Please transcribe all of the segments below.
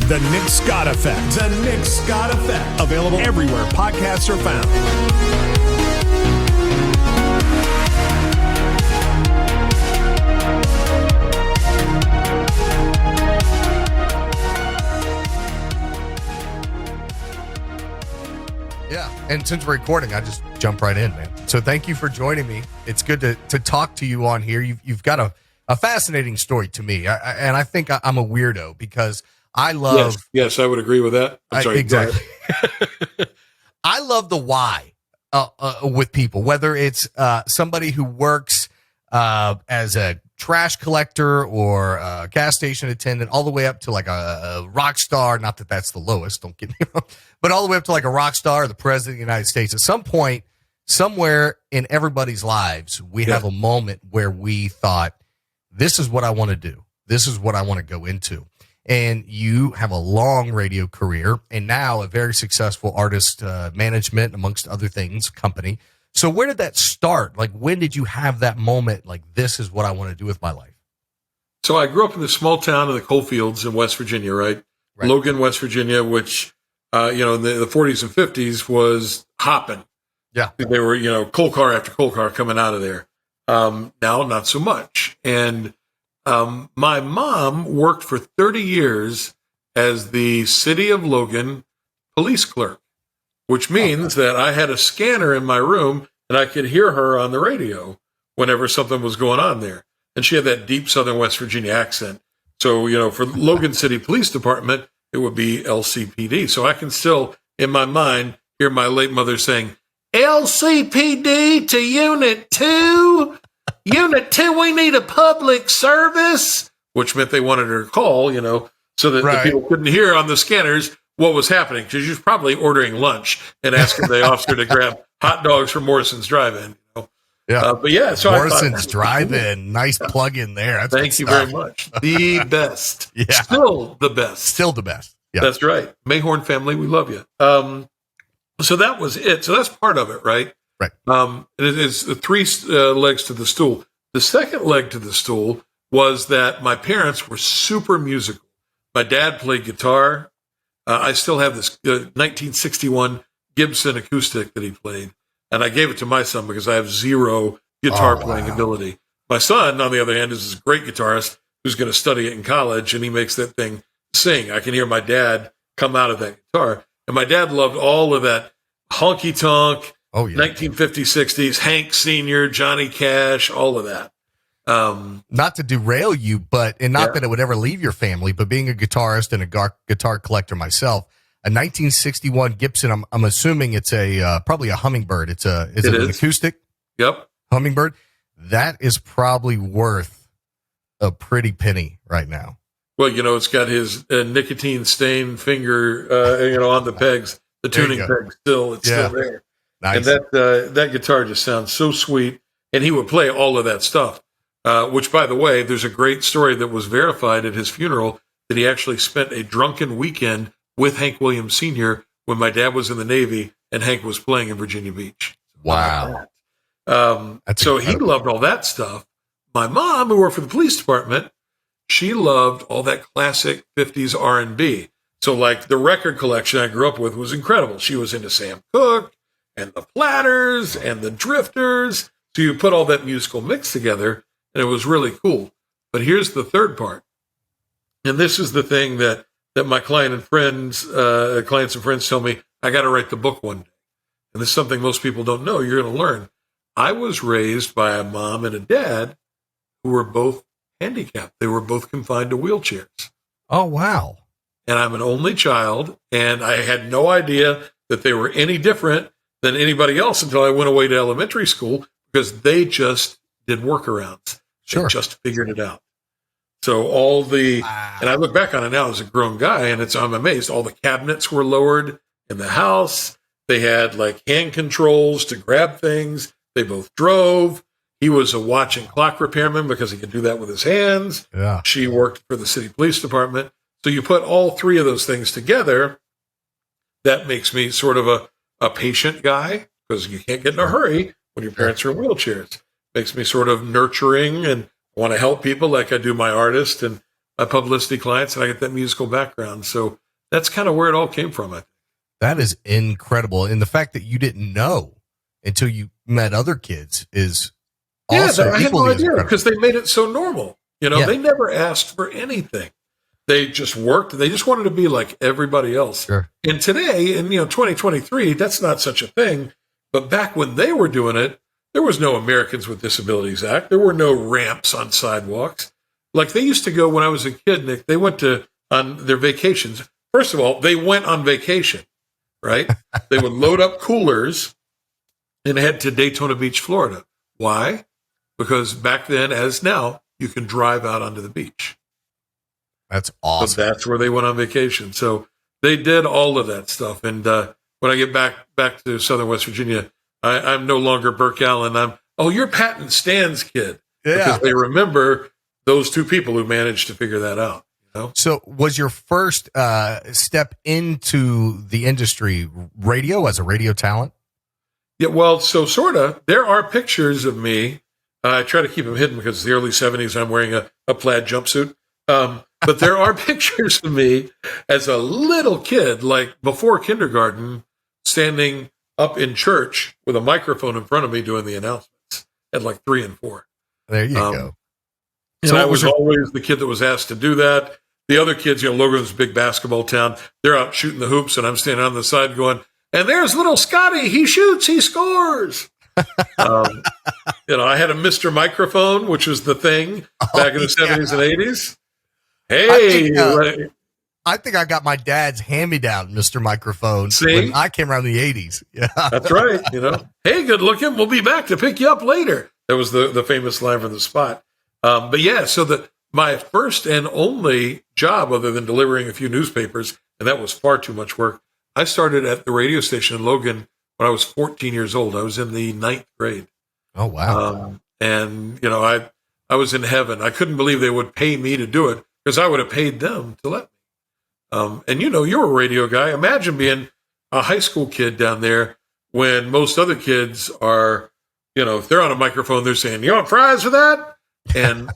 The Nick Scott Effect. The Nick Scott Effect. Available everywhere podcasts are found. Yeah, and since we're recording, I just jump right in, man. So thank you for joining me. It's good to talk to you on here. You've got a fascinating story to me, and I think I'm a weirdo because I love... Yes, I would agree with that. I'm sorry. Exactly. I love the why with people, whether it's somebody who works as a trash collector or a gas station attendant, all the way up to like a rock star. Not that that's the lowest, don't get me wrong, but all the way up to like a rock star or the president of the United States. At some point, somewhere in everybody's lives, we have a moment where we thought, this is what I want to do. This is what I want to go into. And you have a long radio career and now a very successful artist management, amongst other things, company. So where did that start? Like, when did you have that moment? Like, this is what I want to do with my life. So I grew up in the small town of the Coalfields in West Virginia, right? Logan, West Virginia, which, in the 40s and 50s was hopping. Yeah. They were, coal car after coal car coming out of there. Now, not so much. And my mom worked for 30 years as the City of Logan police clerk, which means that I had a scanner in my room and I could hear her on the radio whenever something was going on there. And she had that deep Southern West Virginia accent. So, for Logan City Police Department, it would be LCPD. So I can still, in my mind, hear my late mother saying, LCPD to Unit 2. Unit 2, we need a public service, which meant they wanted her to call, so that the people couldn't hear on the scanners what was happening, because she was probably ordering lunch and asking the officer to grab hot dogs from Morrison's Drive-In. Yeah. So Morrison's Drive-In, nice plug in there. That's Thank you very much. The best. Still the best. Still the best. Yeah. That's right. Mayhorn family, we love you. So that was it. So that's part of it, right? Right. It is the three legs to the stool. The second leg to the stool was that my parents were super musical. My dad played guitar. I still have this 1961 Gibson acoustic that he played, and I gave it to my son because I have zero guitar playing ability. My son, on the other hand, is this great guitarist who's going to study it in college, and he makes that thing sing. I can hear my dad come out of that guitar, and my dad loved all of that honky tonk. 1950s, 60s, Hank Sr., Johnny Cash, all of that. Not to derail you, but not that it would ever leave your family, but being a guitarist and a guitar collector myself, a 1961 Gibson, I'm assuming it's probably a hummingbird. Is it an acoustic? Yep. Hummingbird. That is probably worth a pretty penny right now. Well, it's got his nicotine stained finger, on the pegs, the tuning peg still there. Nice. And that guitar just sounds so sweet. And he would play all of that stuff, which, by the way, there's a great story that was verified at his funeral that he actually spent a drunken weekend with Hank Williams Sr. when my dad was in the Navy and Hank was playing in Virginia Beach. Wow. So he loved all that stuff. My mom, who worked for the police department, she loved all that classic 50s R&B. So like the record collection I grew up with was incredible. She was into Sam Cooke and the Platters and the Drifters. So you put all that musical mix together, and it was really cool. But here's the third part. And this is the thing that my clients and friends tell me, I got to write the book one day. And this is something most people don't know. You're going to learn. I was raised by a mom and a dad who were both handicapped. They were both confined to wheelchairs. Oh, wow. And I'm an only child, and I had no idea that they were any different than anybody else until I went away to elementary school, because they just did workarounds. They just figured it out. So and I look back on it now as a grown guy, and I'm amazed. All the cabinets were lowered in the house. They had like hand controls to grab things. They both drove. He was a watch and clock repairman because he could do that with his hands. Yeah. She worked for the city police department. So you put all three of those things together, that makes me sort of a patient guy, because you can't get in a hurry when your parents are in wheelchairs. Makes me sort of nurturing and want to help people like I do my artist and my publicity clients, and I got that musical background. So that's kind of where it all came from. That is incredible. And the fact that you didn't know until you met other kids is also I had no equally as idea incredible. because they made it so normal. You know, Yeah. they never asked for anything. They just worked. They just wanted to be like everybody else. Sure. And today, in 2023, that's not such a thing. But back when they were doing it, there was no Americans with Disabilities Act. There were no ramps on sidewalks. Like they used to go when I was a kid, Nick. They went on their vacations. First of all, they went on vacation, right? They would load up coolers and head to Daytona Beach, Florida. Why? Because back then, as now, you can drive out onto the beach. That's awesome. So that's where they went on vacation. So they did all of that stuff. And when I get back to Southern West Virginia, I'm no longer Burke Allen. You're Patton Stan's kid. Yeah. Because they remember those two people who managed to figure that out. You know? So was your first step into the industry radio as a radio talent? Yeah, well, so sort of. There are pictures of me. I try to keep them hidden because it's the early 70s. I'm wearing a plaid jumpsuit. But there are pictures of me as a little kid, like before kindergarten, standing up in church with a microphone in front of me doing the announcements at like 3 and 4. There you go. So I was always the kid that was asked to do that. The other kids, Logan's a big basketball town. They're out shooting the hoops, and I'm standing on the side going, and there's little Scotty. He shoots, he scores. I had a Mr. Microphone, which was the thing back in the 70s and 80s. Hey, I think I got my dad's hand-me-down Mr. Microphone when I came around in the 80s. Yeah, that's right. Hey, good looking. We'll be back to pick you up later. That was the famous line from the spot. But yeah, so my first and only job, other than delivering a few newspapers, and that was far too much work, I started at the radio station in Logan when I was 14 years old. I was in the 9th grade. Oh, wow. And, I was in heaven. I couldn't believe they would pay me to do it because I would have paid them to let me. And, you're a radio guy. Imagine being a high school kid down there when most other kids are, if they're on a microphone, they're saying, you want fries for that? And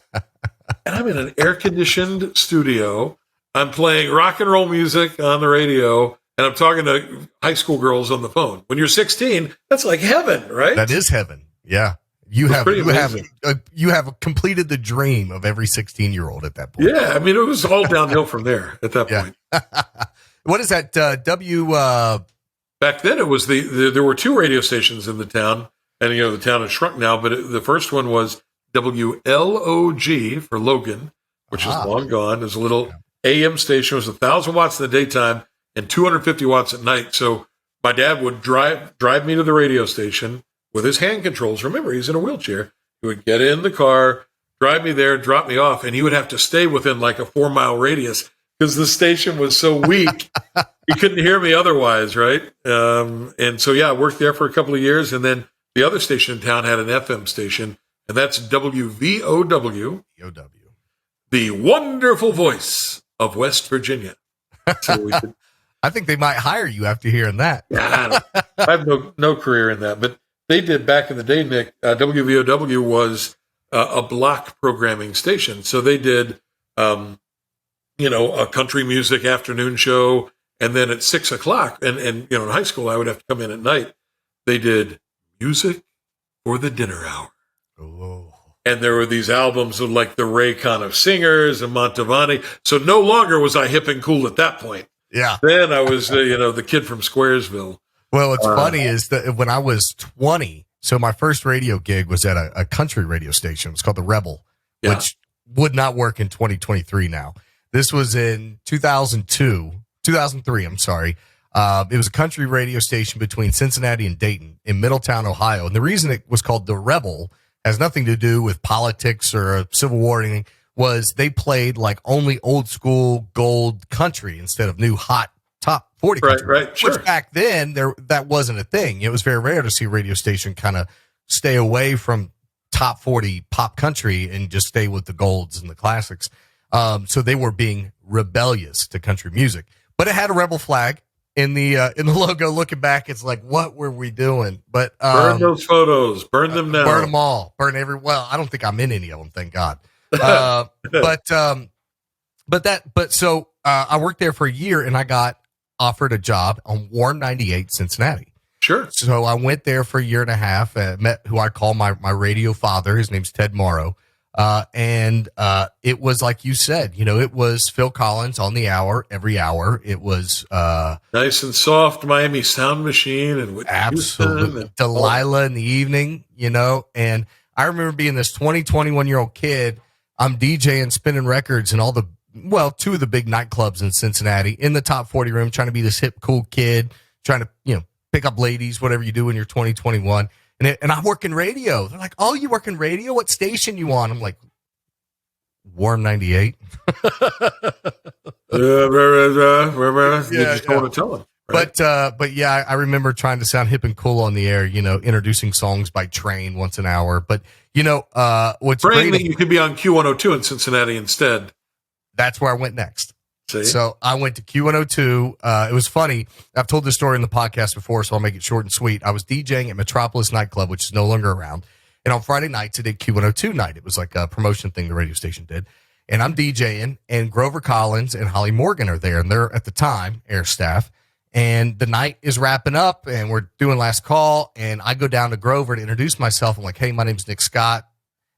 I'm in an air-conditioned studio. I'm playing rock and roll music on the radio, and I'm talking to high school girls on the phone. When you're 16, that's like heaven, right? That is heaven. Yeah. You have completed the dream of every 16-year-old at that point. Yeah. I mean, it was all downhill from there at that point. What is that? Back then it was there were 2 radio stations in the town, and, the town has shrunk now, but the first one was WLOG for Logan, which is long gone. There's a little AM station. It was 1,000 watts in the daytime and 250 watts at night. So my dad would drive me to the radio station with his hand controls. Remember, he's in a wheelchair. He would get in the car, drive me there, drop me off, and he would have to stay within like a 4-mile radius because the station was so weak. He couldn't hear me otherwise, right? And so, I worked there for a couple of years, and then the other station in town had an FM station, and that's WVOW, the wonderful voice of West Virginia. So I think they might hire you after hearing that. I have no career in that, but they did back in the day, Nick. WVOW was a block programming station, so they did, a country music afternoon show, and then at 6:00, and in high school I would have to come in at night. They did music for the dinner hour. Oh. And there were these albums of like the Ray Khan of Singers and Montavani. So no longer was I hip and cool at that point. Yeah. Then I was, the kid from Squaresville. Well, what's funny is that when I was 20, so my first radio gig was at a country radio station. It's called The Rebel, which would not work in 2023 now. This was in 2003, I'm sorry. It was a country radio station between Cincinnati and Dayton in Middletown, Ohio. And the reason it was called The Rebel has nothing to do with politics or a Civil War or anything, was they played like only old school gold country instead of new hot top 40 country. Right, sure. Which back then, that wasn't a thing. It was very rare to see a radio station kind of stay away from top 40 pop country and just stay with the golds and the classics. So they were being rebellious to country music. But it had a rebel flag in the logo. Looking back, it's like, what were we doing? But burn those photos, burn them now, burn them all, burn every. Well, I don't think I'm in any of them, thank God. But So I worked there for a year and I got offered a job on Warm 98 Cincinnati. Sure. So I went there for a year and a half, met who I call my radio father. His name's Ted Morrow. And it was like you said, it was Phil Collins on the hour, every hour. It was nice and soft Miami Sound Machine and Whitney absolutely and Delilah in the evening, and I remember being this 21-year-old kid. I'm DJing, spinning records and two of the big nightclubs in Cincinnati in the top 40 room, trying to be this hip, cool kid, trying to, pick up ladies, whatever you do when you're 20, 21. And I work in radio. They're like, oh, you work in radio? What station you on? I'm like, Warm 98. You just don't want to tell them. Right? But yeah, I remember trying to sound hip and cool on the air, introducing songs by train once an hour. But, what's praying great, that you could be on Q102 in Cincinnati instead. That's where I went next. See? So I went to Q102. It was funny. I've told this story in the podcast before, so I'll make it short and sweet. I was DJing at Metropolis nightclub, which is no longer around. And on Friday nights, I did Q102 night. It was like a promotion thing the radio station did. And I'm DJing, and Grover Collins and Holly Morgan are there. And they're, at the time, air staff. And the night is wrapping up, and we're doing last call. And I go down to Grover to introduce myself. I'm like, hey, my name's Nick Scott.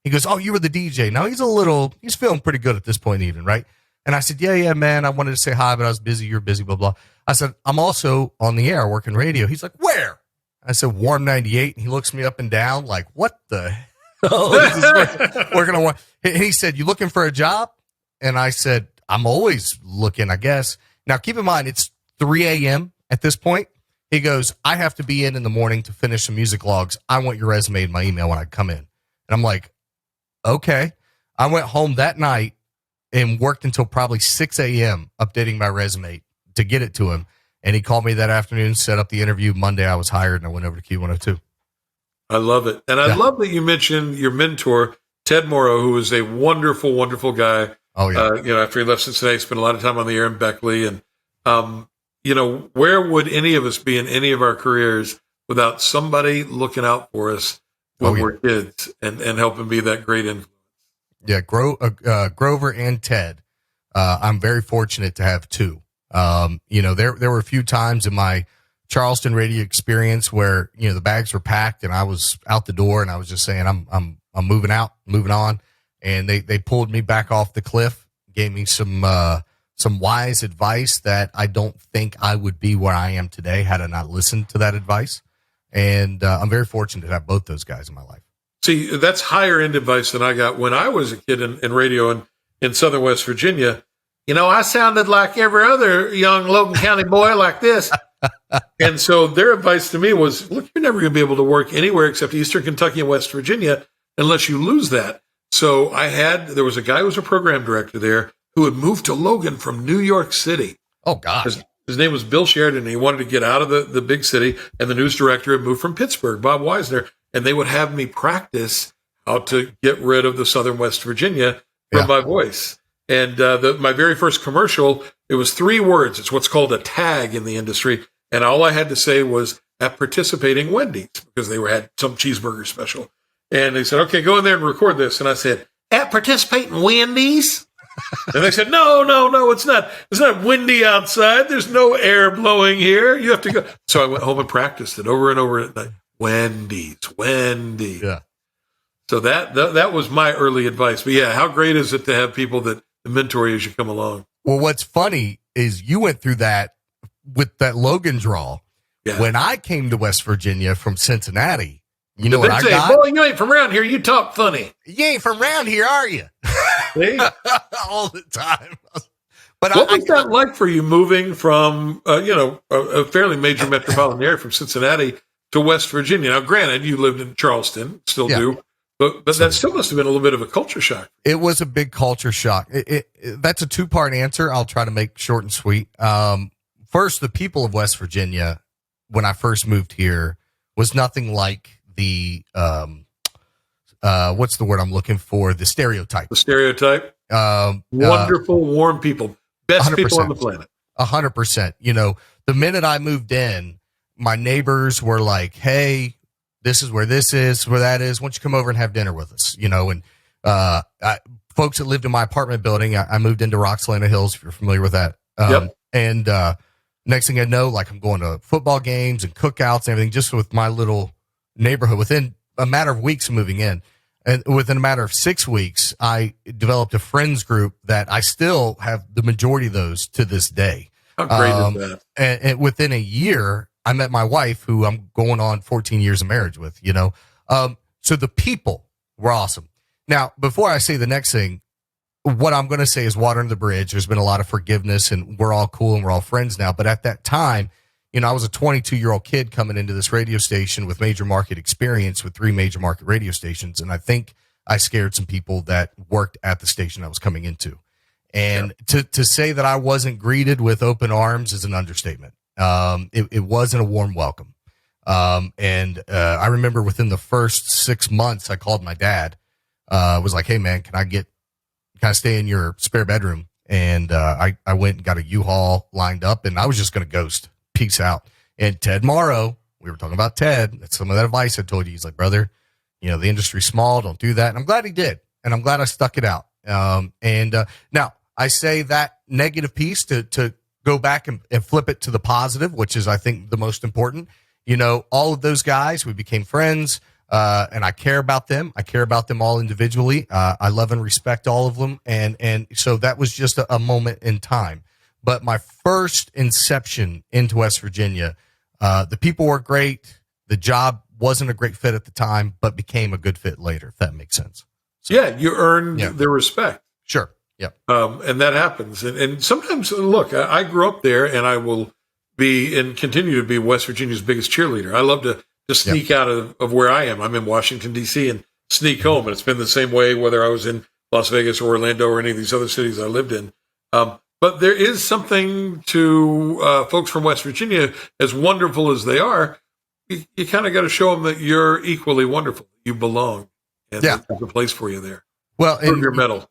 He goes, oh, you were the DJ. Now, he's feeling pretty good at this point even, right? And I said, yeah, man, I wanted to say hi, but I was busy. You're busy, blah, blah. I said, I'm also on the air working radio. He's like, where? I said, Warm 98. And he looks me up and down like, what the hell? Working on one. And he said, you looking for a job? And I said, I'm always looking, I guess. Now, keep in mind, it's 3 a.m. at this point. He goes, I have to be in the morning to finish some music logs. I want your resume in my email when I come in. And I'm like, okay. I went home that night and worked until probably 6 a.m. updating my resume to get it to him. And he called me that afternoon, set up the interview. Monday, I was hired, and I went over to Q102. I love it. And I love that you mentioned your mentor, Ted Morrow, who is a wonderful, wonderful guy. Oh, yeah. After he left Cincinnati, spent a lot of time on the air in Beckley. And, where would any of us be in any of our careers without somebody looking out for us when we're kids and helping be that great influence? Yeah, Grover and Ted. I'm very fortunate to have two. There were a few times in my Charleston radio experience where, the bags were packed and I was out the door and I was just saying, I'm moving out, moving on. And they pulled me back off the cliff, gave me some wise advice that I don't think I would be where I am today had I not listened to that advice. And I'm very fortunate to have both those guys in my life. See, that's higher end advice than I got when I was a kid in radio in Southern West Virginia. I sounded like every other young Logan County boy like this. And so their advice to me was, look, you're never going to be able to work anywhere except Eastern Kentucky and West Virginia unless you lose that. So there was a guy who was a program director there who had moved to Logan from New York City. Oh, gosh. His name was Bill Sheridan, and he wanted to get out of the big city. And the news director had moved from Pittsburgh, Bob Weisner. And they would have me practice how to get rid of the Southern West Virginia from my voice. And my very first commercial, it was 3 words. It's what's called a tag in the industry. And all I had to say was at participating Wendy's because they had some cheeseburger special. And they said, okay, go in there and record this. And I said, at participating Wendy's? And they said, no, it's not. It's not windy outside. There's no air blowing here. You have to go. So I went home and practiced it over and over at night. Wendy's. Yeah. So that was my early advice. But yeah, how great is it to have people that mentor you as you come along? Well, what's funny is you went through that with that Logan draw. Yeah. When I came to West Virginia from Cincinnati, you know what I got? Boy, you ain't from around here. You talk funny. You ain't from around here, are you? All the time. But what was that like for you moving from, a fairly major metropolitan area from Cincinnati to West Virginia? Now, granted, you lived in Charleston, still do, but that still must have been a little bit of a culture shock. It was a big culture shock. That's a 2-part answer. I'll try to make short and sweet. First, the people of West Virginia, when I first moved here, was nothing like the what's the word I'm looking for? The stereotype. The stereotype. Wonderful, warm people. Best 100%. People on the planet. 100%. The minute I moved in, my neighbors were like, hey, this is where this is, where that is. Why don't you come over and have dinner with us? And folks that lived in my apartment building. I moved into Roxelana Hills, if you're familiar with that. Yep. And next thing I know, like I'm going to football games and cookouts and everything just with my little neighborhood within a matter of weeks of moving in. And within a matter of 6 weeks, I developed a friends group that I still have the majority of those to this day. How great is that? And within a year, I met my wife, who I'm going on 14 years of marriage with, you know. So the people were awesome. Now, before I say the next thing, what I'm going to say is water under the bridge. There's been a lot of forgiveness and we're all cool and we're all friends now. But at that time, you know, I was a 22-year-old kid coming into this radio station with major market experience with 3 major market radio stations. And I think I scared some people that worked at the station I was coming into. And to say that I wasn't greeted with open arms is an understatement. It wasn't a warm welcome. And I remember within the first 6 months, I called my dad, was like, hey man, can I stay in your spare bedroom? And I went and got a U-Haul lined up and I was just going to ghost. Peace out. And Ted Morrow, we were talking about Ted. That's some of that advice I told you. He's like, brother, you know, the industry's small. Don't do that. And I'm glad he did. And I'm glad I stuck it out. Now I say that negative piece to go back and flip it to the positive, which is, I think, the most important. You know, all of those guys, we became friends, and I care about them. I care about them all individually. I love and respect all of them. And so that was just a moment in time. But my first inception into West Virginia, the people were great. The job wasn't a great fit at the time, but became a good fit later, if that makes sense. So, yeah, you earned their respect. Sure. Yeah. And that happens. And sometimes, look, I grew up there and I will be and continue to be West Virginia's biggest cheerleader. I love to sneak out of where I am. I'm in Washington, D.C. and sneak home. And it's been the same way whether I was in Las Vegas or Orlando or any of these other cities I lived in. But there is something to folks from West Virginia, as wonderful as they are, you kind of got to show them that you're equally wonderful. You belong. And there's a place for you there. Well, and your medal.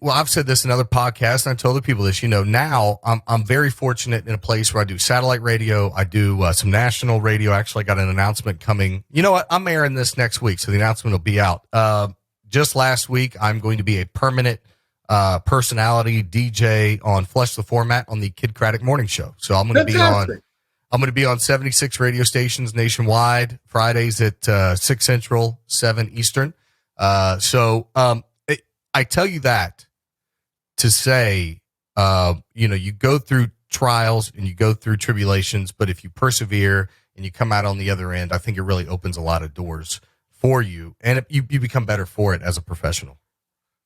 I've said this in other podcasts, and I told the people this. You know, now I'm very fortunate in a place where I do satellite radio. I do some national radio. Actually, I got an announcement coming. You know what? I'm airing this next week, so the announcement will be out. Just last week, I'm going to be a permanent personality DJ on Flush the Format on the Kid Craddock Morning Show. So I'm going to be on 76 radio stations nationwide, Fridays at 6 Central, 7 Eastern. I tell you that to say, you know, you go through trials and you go through tribulations, but if you persevere and you come out on the other end, I think it really opens a lot of doors for you, and you become better for it as a professional.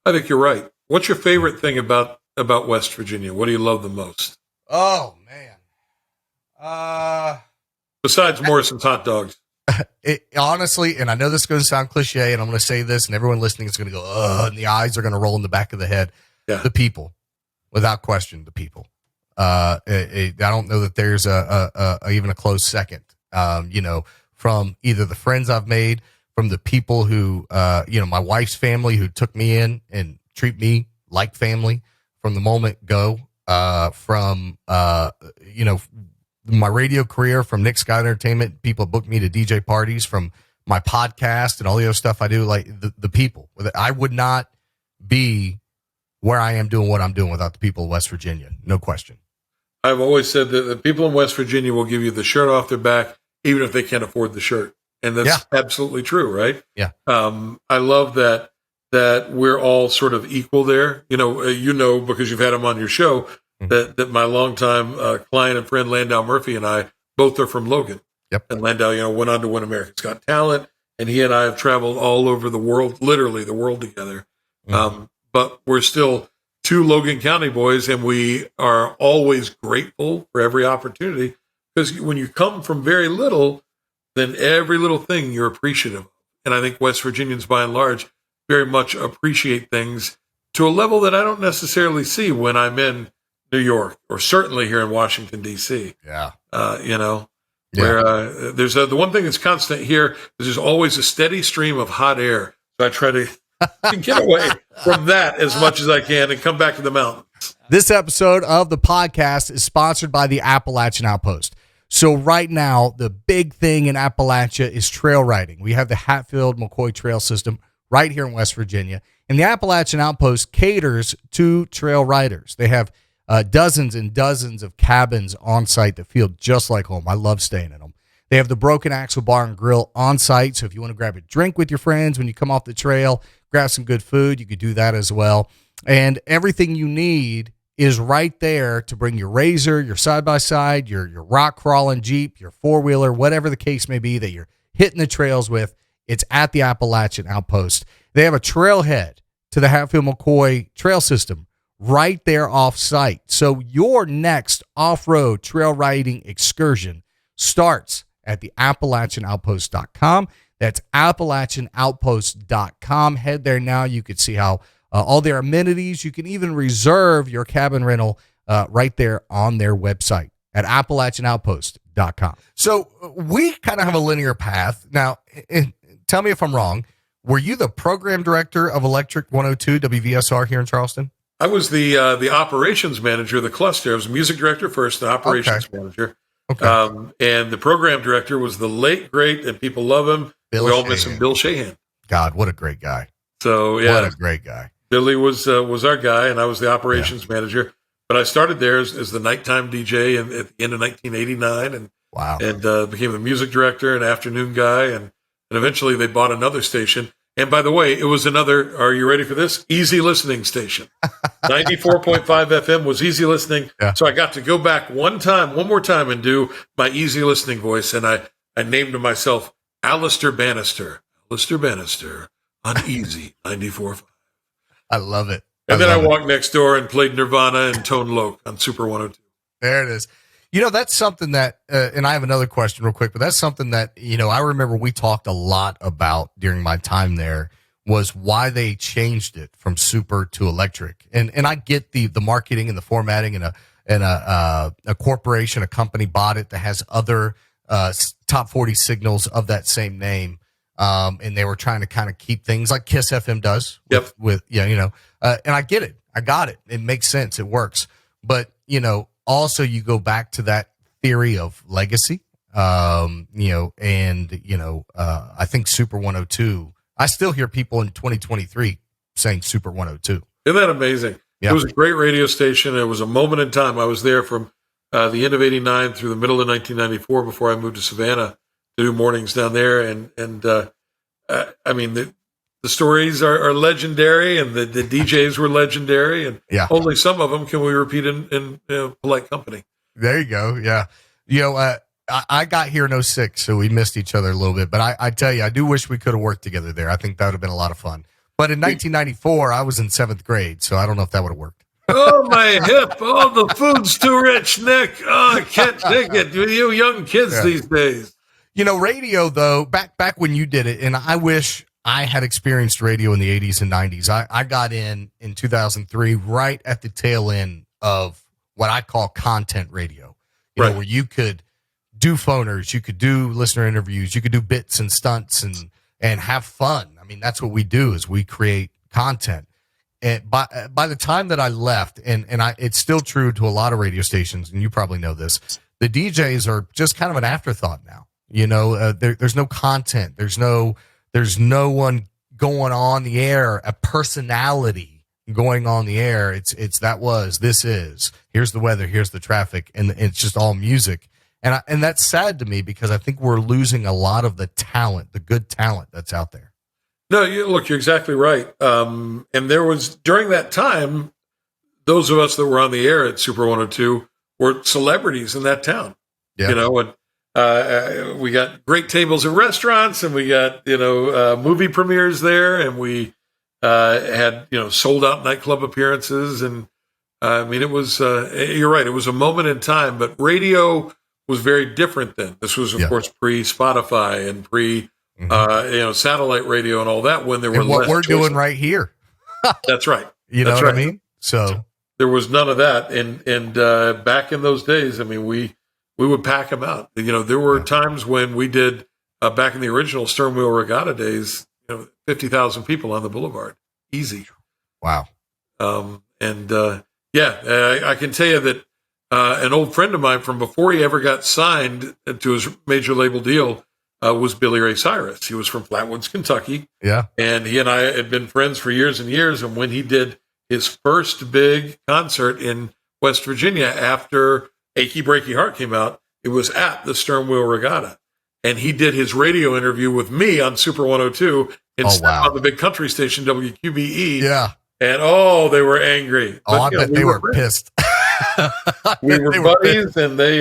I think you're right. What's your favorite thing about West Virginia? What do you love the most? Oh, man. Besides Morrison's hot dogs. Honestly, and I know this is going to sound cliche, and I'm going to say this, and everyone listening is going to go, ugh, and the eyes are going to roll in the back of the head. Yeah. The people, without question, the people. I don't know that there's even a close second. You know, from either the friends I've made, from the people who, you know, my wife's family who took me in and treat me like family from the moment go, from, you know, my radio career, from Nick Scott Entertainment, people book me to DJ parties, from my podcast and all the other stuff I do, like the people. I would not be where I am doing what I'm doing without the people of West Virginia. No question. I've always said that the people in West Virginia will give you the shirt off their back, even if they can't afford the shirt. And that's absolutely true, right? Yeah. I love that we're all sort of equal there. You know, because you've had them on your show, that my longtime client and friend Landau Murphy and I both are from Logan. Yep. And Landau, you know, went on to win America's Got Talent, and he and I have traveled all over the world, literally the world together. Mm-hmm. But we're still two Logan County boys, and we are always grateful for every opportunity, because when you come from very little, then every little thing you're appreciative of. And I think West Virginians, by and large, very much appreciate things to a level that I don't necessarily see when I'm in New York, or certainly here in Washington, D.C. Yeah. You know, where there's the one thing that's constant here is there's always a steady stream of hot air. So I try to get away from that as much as I can and come back to the mountains. This episode of the podcast is sponsored by the Appalachian Outpost. So right now, the big thing in Appalachia is trail riding. We have the Hatfield-McCoy Trail System right here in West Virginia. And the Appalachian Outpost caters to trail riders. They have dozens and dozens of cabins on site that feel just like home. I love staying in them. They have the Broken Axle Bar and Grill on site. So if you want to grab a drink with your friends when you come off the trail, grab some good food, you could do that as well. And everything you need is right there to bring your Razor, your side-by-side, your rock crawling Jeep, your four-wheeler, whatever the case may be that you're hitting the trails with. It's at the Appalachian Outpost. They have a trailhead to the Hatfield-McCoy trail system right there off-site. So your next off-road trail riding excursion starts at the AppalachianOutpost.com. That's AppalachianOutpost.com. Head there now. You can see how all their amenities. You can even reserve your cabin rental right there on their website at AppalachianOutpost.com. So we kind of have a linear path. Now, tell me if I'm wrong. Were you the program director of Electric 102 WVSR here in Charleston? I was the operations manager of the cluster. I was the music director first, the operations manager. Okay. And the program director was the late, great, and people love him. We all miss him, Bill Shahan. God, what a great guy. So, yeah. What a great guy. Billy was our guy, and I was the operations manager. But I started there as the nighttime DJ at the end of 1989, and became the music director and afternoon guy, and eventually they bought another station. And by the way, it was another, are you ready for this? Easy listening station. 94.5 FM was easy listening. Yeah. So I got to go back one more time, and do my easy listening voice. And I named myself Alistair Bannister. Alistair Bannister on Easy 94.5. I love it. And then I walked next door and played Nirvana and Tone Loc on Super 102. There it is. You know, that's something that, and I have another question real quick, but that's something that, I remember we talked a lot about during my time there, was why they changed it from super to electric. And I get the marketing and the formatting, and a corporation, a company bought it that has other top 40 signals of that same name. And they were trying to kind of keep things like Kiss FM does and I get it. I got it. It makes sense. It works. But, also you go back to that theory of legacy, I think Super 102, I still hear people in 2023 saying Super 102. Isn't that amazing? Yeah. It was a great radio station. It was a moment in time. I was there from the end of 89 through the middle of 1994 before I moved to Savannah to do mornings down there. The stories are legendary, and the DJs were legendary, and only some of them can we repeat in polite company. There you go. Yeah. I got here in 06, so we missed each other a little bit, but I tell you, I do wish we could have worked together there. I think that would have been a lot of fun. But in 1994, I was in 7th grade, so I don't know if that would have worked. Oh, my hip. Oh, the food's too rich, Nick. Oh, I can't take it. You young kids these days. Radio, though, back when you did it, and I wish I had experienced radio in the 80s and 90s. I got in 2003, right at the tail end of what I call content radio, where you could do phoners, you could do listener interviews, you could do bits and stunts and have fun. I mean, that's what we do, is we create content. And by the time that I left, and it's still true to a lot of radio stations, and you probably know this, the DJs are just kind of an afterthought now. There's no content. There's no one going on the air, a personality going on the air. This is, here's the weather, here's the traffic, and it's just all music. And that's sad to me, because I think we're losing a lot of the talent, the good talent that's out there. No, you're exactly right. And there was, during that time, those of us that were on the air at Super 102 were celebrities in that town, and we got great tables at restaurants, and we got, movie premieres there, and we had, sold out nightclub appearances. And it was, you're right, it was a moment in time, but radio was very different then. This was, of course, pre-Spotify and satellite radio and all that, when there were what less we're choices. doing right here. That's right. That's what I mean? So there was none of that. And back in those days, we would pack them out. There were times when we did, back in the original Stern Wheel Regatta days, 50,000 people on the boulevard. Easy. Wow. I can tell you that an old friend of mine from before he ever got signed to his major label deal, was Billy Ray Cyrus. He was from Flatwoods, Kentucky. Yeah. And he and I had been friends for years and years. And when he did his first big concert in West Virginia after Achy Breaky Heart came out, it was at the Stern Wheel Regatta. And he did his radio interview with me on Super 102 instead on the big country station, WQBE. Yeah. And, they were angry. I bet they were pissed. We were buddies, and they,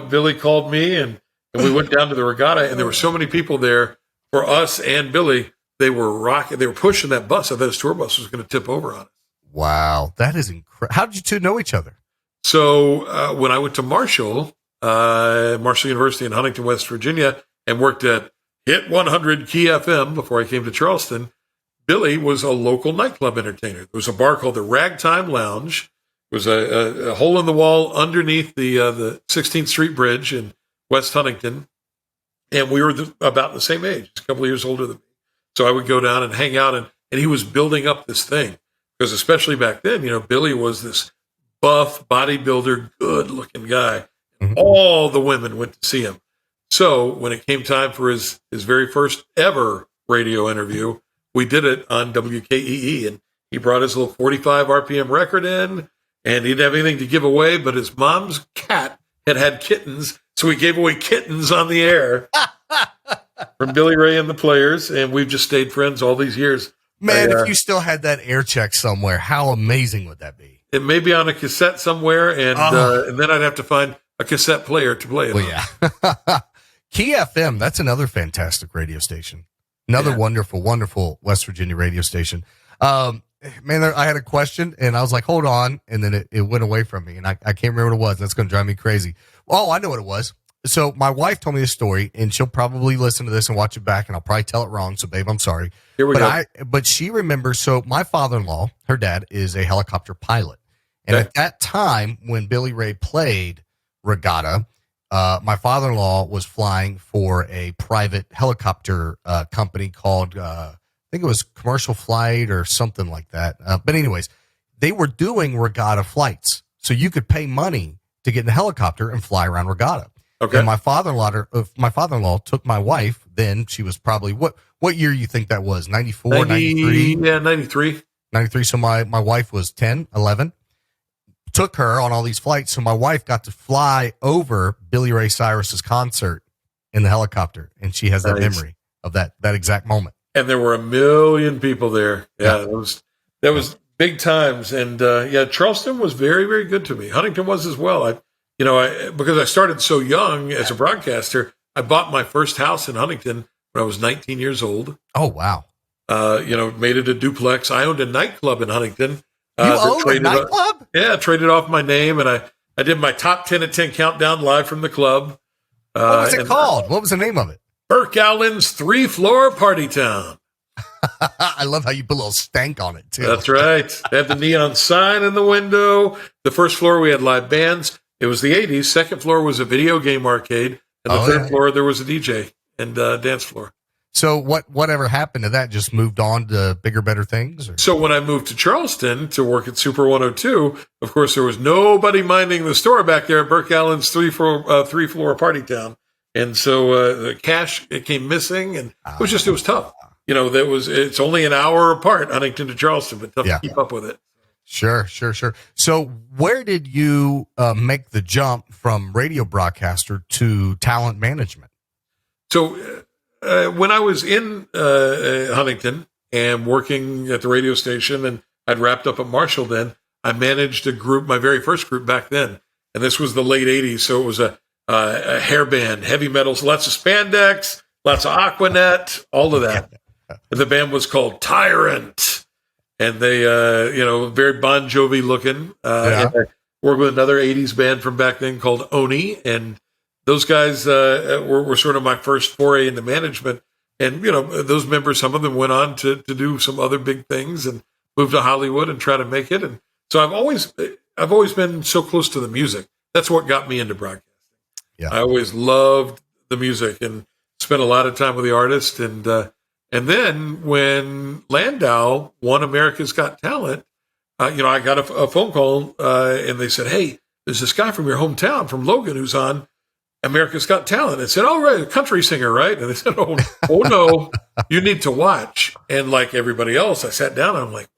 Billy called me, and we went down to the regatta, and there were so many people there for us and Billy. They were rocking. They were pushing that bus. I thought his tour bus was going to tip over on us. Wow. That is incredible. How did you two know each other? So when I went to Marshall University in Huntington, West Virginia, and worked at Hit 100 Key FM before I came to Charleston, Billy was a local nightclub entertainer. There was a bar called the Ragtime Lounge. It was a hole in the wall underneath the 16th Street Bridge in West Huntington. And we were about the same age, a couple of years older than me. So I would go down and hang out, and he was building up this thing. Because especially back then, Billy was this buff, bodybuilder, good-looking guy. Mm-hmm. All the women went to see him. So when it came time for his very first ever radio interview, we did it on WKEE, and he brought his little 45 RPM record in, and he didn't have anything to give away, but his mom's cat had kittens, so he gave away kittens on the air from Billy Ray and the Players, and we've just stayed friends all these years. Man, if you still had that air check somewhere, how amazing would that be? It may be on a cassette somewhere, and then I'd have to find a cassette player to play it on. Yeah. Key FM, that's another fantastic radio station. Another wonderful West Virginia radio station. Man, I had a question, and I was like, hold on, and then it went away from me, and I can't remember what it was. That's going to drive me crazy. Oh, I know what it was. So my wife told me this story, and she'll probably listen to this and watch it back, and I'll probably tell it wrong, so babe, I'm sorry. Here we go. But she remembers, so my father-in-law, her dad, is a helicopter pilot. And at that time, when Billy Ray played Regatta, my father-in-law was flying for a private helicopter company called, I think it was Commercial Flight or something like that. But anyways, they were doing Regatta flights. So you could pay money to get in a helicopter and fly around Regatta. Okay. And my father-in-law took my wife, then she was probably, what year you think that was? 94, 93? Yeah, 93. 93. So my wife was 10, 11. Took her on all these flights. So my wife got to fly over Billy Ray Cyrus's concert in the helicopter. And she has that memory of that exact moment. And there were 1 million people there. Yeah. That was big times. And Charleston was very, very good to me. Huntington was as well. Because I started so young as a broadcaster, I bought my first house in Huntington when I was 19 years old. Oh, wow. Made it a duplex. I owned a nightclub in Huntington. You owned a nightclub? Traded off my name, and I did my top 10 at 10 countdown live from the club. What was it called? What was the name of it? Burke Allen's 3-Floor Party Town. I love how you put a little stank on it, too. That's right. They had the neon sign in the window. The first floor, we had live bands. It was the 80s. Second floor was a video game arcade. And the third floor, there was a DJ and dance floor. So whatever happened to that just moved on to bigger, better things? Or? So when I moved to Charleston to work at Super 102, of course, there was nobody minding the store back there at Burke Allen's 3-floor party town. And so the cash, it came missing, and it was tough. It's only an hour apart, Huntington to Charleston, but tough to keep up with it. Sure. So where did you make the jump from radio broadcaster to talent management? So when I was in Huntington and working at the radio station, and I'd wrapped up at Marshall then, I managed a group, my very first group back then. And this was the late 80s. So it was a hair band, heavy metals, lots of spandex, lots of Aquanet, all of that. And the band was called Tyrant. And they, very Bon Jovi looking. And I worked with another 80s band from back then called Oni. And those guys were sort of my first foray into management. And, those members, some of them went on to do some other big things and move to Hollywood and try to make it. And so I've always been so close to the music. That's what got me into broadcasting. Yeah. I always loved the music and spent a lot of time with the artist. And then when Landau won America's Got Talent, I got a phone call and they said, "Hey, there's this guy from your hometown, from Logan, who's on America's Got Talent and said, "Oh, right, a country singer, right?" And they said, "Oh, no, you need to watch." And like everybody else, I sat down and I'm like,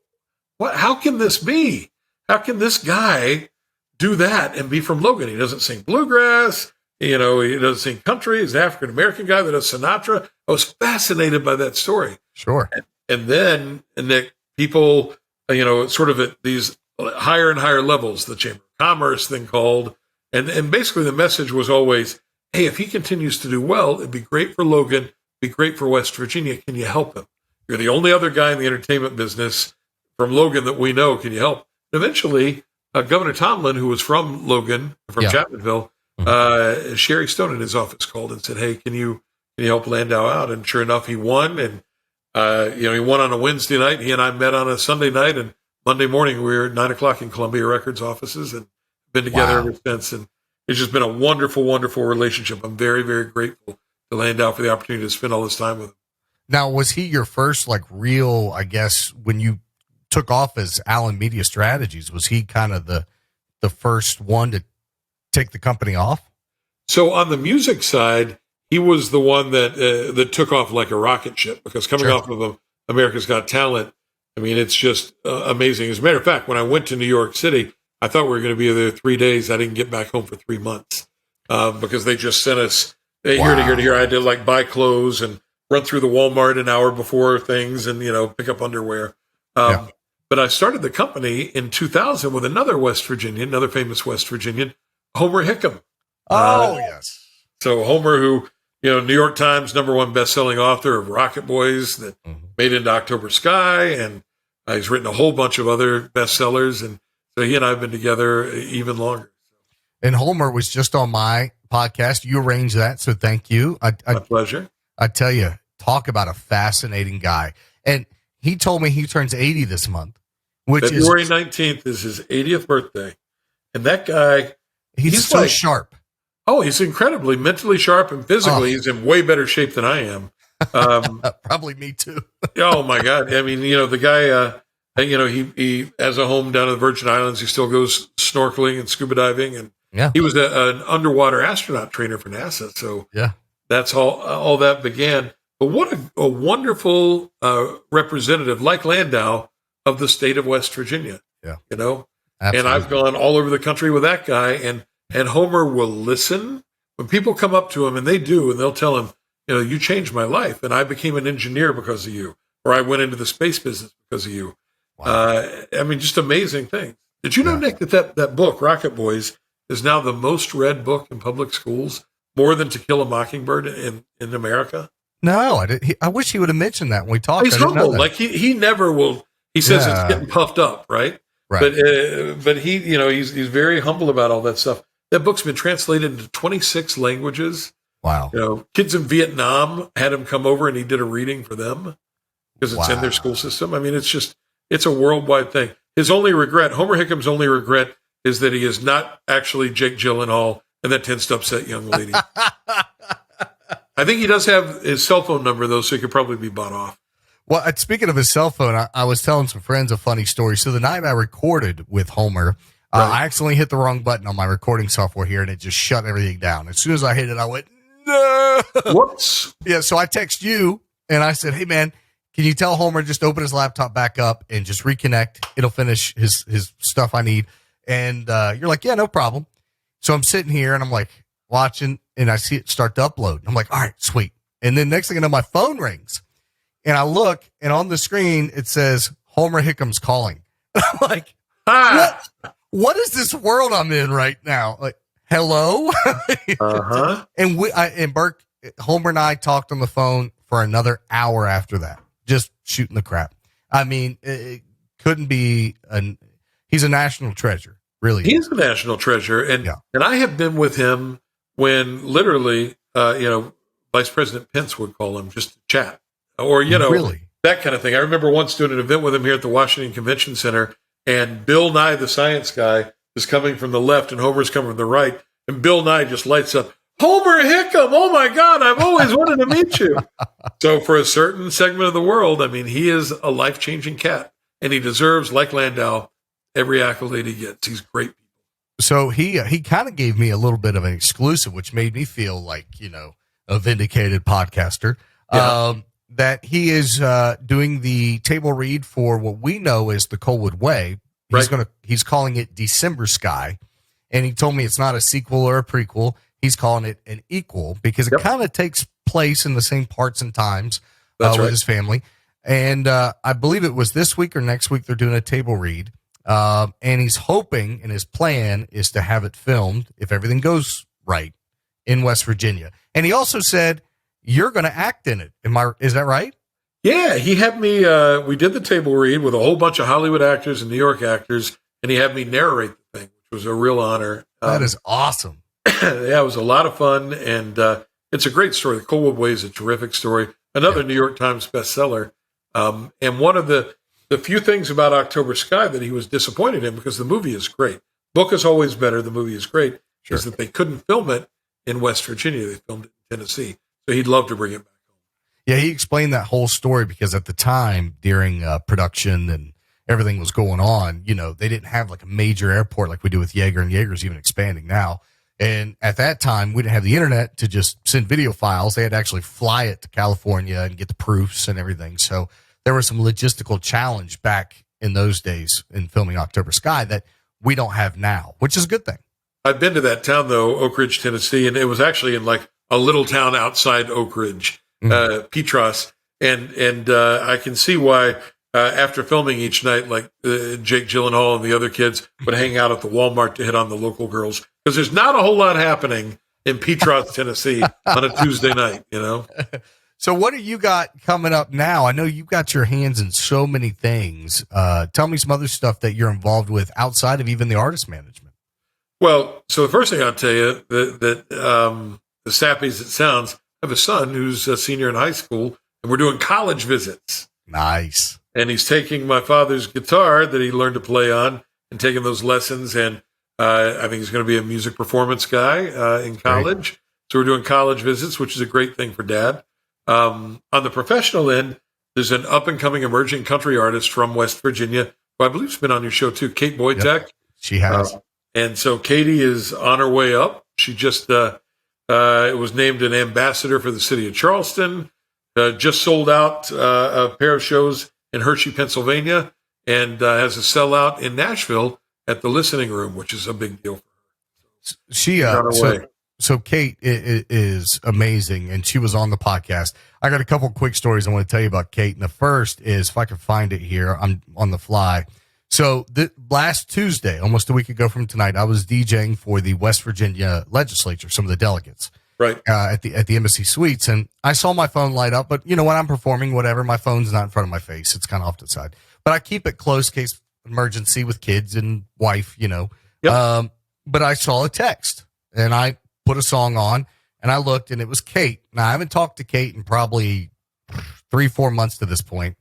"What? How can this be? How can this guy do that and be from Logan? He doesn't sing bluegrass. He doesn't sing country. He's an African American guy that does Sinatra." I was fascinated by that story. Sure. And then, Nick, people, sort of at these higher and higher levels, the Chamber of Commerce thing called. And basically the message was always, hey, if he continues to do well, it'd be great for Logan, be great for West Virginia. Can you help him? You're the only other guy in the entertainment business from Logan that we know. Can you help? And eventually, Governor Tomlin, who was from Logan, from Chapmanville, Sherry Stone in his office called and said, hey, can you help Landau out? And sure enough, he won. And, he won on a Wednesday night. He and I met on a Sunday night. And Monday morning, we were at 9:00 in Columbia Records offices and been together ever since. And it's just been a wonderful, wonderful relationship. I'm very, very grateful to Landau for the opportunity to spend all this time with him. Now, was he your first real, I guess, when you took off as Allen Media Strategies, was he kind of the first one to take the company off? So on the music side, he was the one that took off like a rocket ship, because coming off of America's Got Talent, I mean, it's just amazing. As a matter of fact, when I went to New York City, I thought we were going to be there 3 days. I didn't get back home for 3 months because they just sent us here to here to here. I had to buy clothes and run through the Walmart an hour before things and, pick up underwear. But I started the company in 2000 with another famous West Virginian, Homer Hickam. Oh, yes. So Homer, who, New York Times #1 best-selling author of Rocket Boys that made it into October Sky, and he's written a whole bunch of other bestsellers, and so he and I have been together even longer. And Homer was just on my podcast. You arranged that, so thank you. My pleasure. I tell you, talk about a fascinating guy. And he told me he turns 80 this month, which February 19th is his 80th birthday. And that guy, he's so sharp. Oh, he's incredibly mentally sharp, and physically he's in way better shape than I am. Probably me too. Oh my God. I mean, the guy, he has a home down in the Virgin Islands. He still goes snorkeling and scuba diving. And he was an underwater astronaut trainer for NASA. So that's how all that began. But what a wonderful representative like Landau of the state of West Virginia. Yeah. Absolutely. And I've gone all over the country with that guy, and Homer will listen when people come up to him, and they do, and they'll tell him, you changed my life, and I became an engineer because of you, or I went into the space business because of you. Wow. I mean, just amazing things. Did you know, Nick, that book, Rocket Boys, is now the most read book in public schools, more than To Kill a Mockingbird in America? No, I wish he would have mentioned that when we talked. He's humble. He never will. He says it's getting puffed up, right? Right. But he, he's very humble about all that stuff. That book's been translated into 26 languages. Wow. Kids in Vietnam had him come over and he did a reading for them because it's in their school system. I mean, it's a worldwide thing. Homer Hickam's only regret is that he is not actually Jake Gyllenhaal, and that tends to upset young ladies. I think he does have his cell phone number, though, so he could probably be bought off. Well, speaking of his cell phone, I was telling some friends a funny story. So the night I recorded with Homer, I accidentally hit the wrong button on my recording software here, and it just shut everything down. As soon as I hit it, I went, no. Whoops. Yeah, so I text you, and I said, hey, man, can you tell Homer just open his laptop back up and just reconnect? It'll finish his stuff I need. And you're like, yeah, no problem. So I'm sitting here, and I'm like watching, and I see it start to upload. I'm like, all right, sweet. And then next thing I know, my phone rings. And I look, and on the screen, it says, Homer Hickam's calling. I'm like, what is this world I'm in right now? Like, hello? And Burke, Homer and I talked on the phone for another hour after that, just shooting the crap. I mean, it couldn't be, he's a national treasure, really. He's a national treasure. And I have been with him when literally, Vice President Pence would call him just to chat. Or, really? That kind of thing. I remember once doing an event with him here at the Washington Convention Center, and Bill Nye, the science guy, is coming from the left, and Homer's coming from the right. And Bill Nye just lights up, Homer Hickam, oh my God, I've always wanted to meet you. So for a certain segment of the world, I mean, he is a life-changing cat, and he deserves, like Landau, every accolade he gets. He's great. So he kind of gave me a little bit of an exclusive, which made me feel like, a vindicated podcaster. Yeah. That he is doing the table read for what we know as the Coldwood Way. He's calling it December Sky, and he told me it's not a sequel or a prequel. He's calling it an equal because it kind of takes place in the same parts and times with his family. And I believe it was this week or next week they're doing a table read. And he's hoping, and his plan is to have it filmed, if everything goes right, in West Virginia. And he also said, you're going to act in it. Is that right? Yeah, he had me, we did the table read with a whole bunch of Hollywood actors and New York actors, and he had me narrate the thing, which was a real honor. That is awesome. Yeah, it was a lot of fun, and it's a great story. The Coldwood Way is a terrific story. Another New York Times bestseller. And one of the few things about October Sky that he was disappointed in, because the movie is great. Book is always better. The movie is great. Is that they couldn't film it in West Virginia. They filmed it in Tennessee. So he'd love to bring it back home. Yeah, he explained that whole story because at the time during production and everything was going on, they didn't have like a major airport like we do with Yeager, and Yeager's even expanding now. And at that time, we didn't have the internet to just send video files. They had to actually fly it to California and get the proofs and everything. So there was some logistical challenge back in those days in filming October Sky that we don't have now, which is a good thing. I've been to that town, though, Oak Ridge, Tennessee, and it was actually in like a little town outside Oak Ridge, Petros. And I can see why after filming each night, like Jake Gyllenhaal and the other kids would hang out at the Walmart to hit on the local girls. Because there's not a whole lot happening in Petros, Tennessee on a Tuesday night, So what do you got coming up now? I know you've got your hands in so many things. Tell me some other stuff that you're involved with outside of even the artist management. Well, so the first thing I'll tell you, that as sappy as it sounds, I have a son who's a senior in high school, and we're doing college visits. Nice. And he's taking my father's guitar that he learned to play on and taking those lessons. And I think he's going to be a music performance guy in college. Right. So we're doing college visits, which is a great thing for Dad. On the professional end, there's an up-and-coming emerging country artist from West Virginia, who I believe has been on your show too, Kate Boytek. Yep, she has. And so Katie is on her way up. She just was named an ambassador for the city of Charleston, just sold out a pair of shows in Hershey, Pennsylvania, and has a sellout in Nashville at the Listening Room, which is a big deal for her. She So Kate is amazing, and she was on the podcast. I got a couple quick stories I want to tell you about Kate, and the first is, if I can find it here, I'm on the fly. So last Tuesday, almost a week ago from tonight, I was DJing for the West Virginia legislature, some of the delegates, right, at the Embassy Suites, and I saw my phone light up. But when I'm performing, whatever, my phone's not in front of my face; it's kind of off to the side. But I keep it close, in case emergency with kids and wife, Yep. But I saw a text, and I put a song on, and I looked, and it was Kate. Now, I haven't talked to Kate in probably 3-4 months to this point,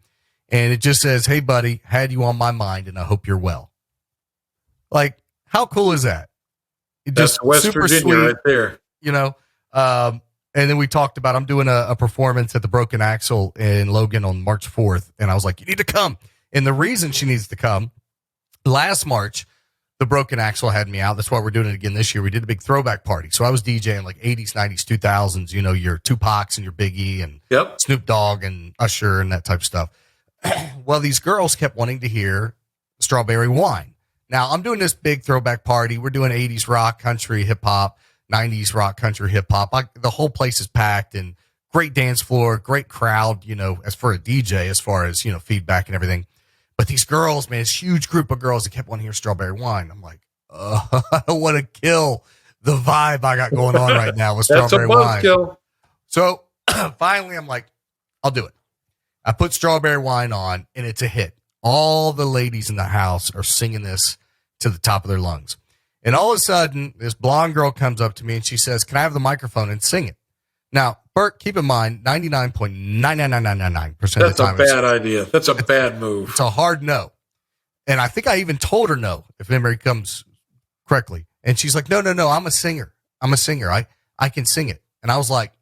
and it just says, "Hey, buddy, had you on my mind, and I hope you're well." Like, how cool is that? That's West Virginia sweet, right there. And then we talked about, I'm doing a performance at the Broken Axle in Logan on March 4th, and I was like, you need to come. And the reason she needs to come, last March, the Broken Axle had me out. That's why we're doing it again this year. We did a big throwback party. So I was DJing like 80s, 90s, 2000s, your Tupacs and your Biggie and Snoop Dogg and Usher and that type of stuff. Well, these girls kept wanting to hear Strawberry Wine. Now, I'm doing this big throwback party. We're doing 80s rock, country, hip hop, 90s rock, country, hip hop. The whole place is packed, and great dance floor, great crowd, as for a DJ, as far as, feedback and everything. But these girls, man, this huge group of girls that kept wanting to hear Strawberry Wine. I'm like, I don't want to kill the vibe I got going on right now with Strawberry Wine. Kill. So finally, I'm like, I'll do it. I put Strawberry Wine on, and it's a hit. All the ladies in the house are singing this to the top of their lungs. And all of a sudden, this blonde girl comes up to me, and she says, can I have the microphone and sing it? Now, Burke, keep in mind, 99.99999% of the time. That's a bad idea. That's a bad move. It's a hard no. And I think I even told her no, if memory comes correctly. And she's like, no, I'm a singer. I can sing it. And I was like,